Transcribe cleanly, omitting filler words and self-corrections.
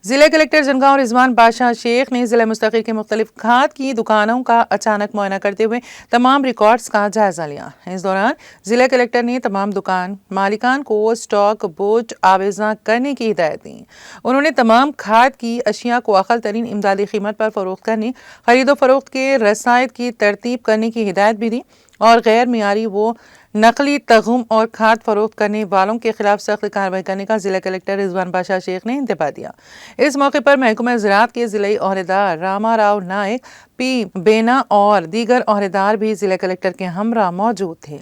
ضلع کلکٹر جنگاؤں رضوان بادشاہ شیخ نے ضلع مستقل کے مختلف کھاد کی دکانوں کا اچانک معائنہ کرتے ہوئے تمام ریکارڈز کا جائزہ لیا۔ اس دوران ضلع کلکٹر نے تمام دکان مالکان کو اسٹاک بورڈ آویزاں کرنے کی ہدایت دی۔ انہوں نے تمام کھاد کی اشیاء کو اقل ترین امدادی قیمت پر فروخت کرنے، خرید و فروخت کے رسائد کی ترتیب کرنے کی ہدایت بھی دی اور غیر معیاری و نقلی تغم اور کھاد فروخت کرنے والوں کے خلاف سخت کارروائی کرنے کا ضلع کلکٹر رضوان بادشاہ شیخ نے انتباہ دیا۔ اس موقع پر محکمہ زراعت کے ضلعی عہدیدار راما راؤ نائک، پی بینا اور دیگر عہدیدار بھی ضلع کلکٹر کے ہمراہ موجود تھے۔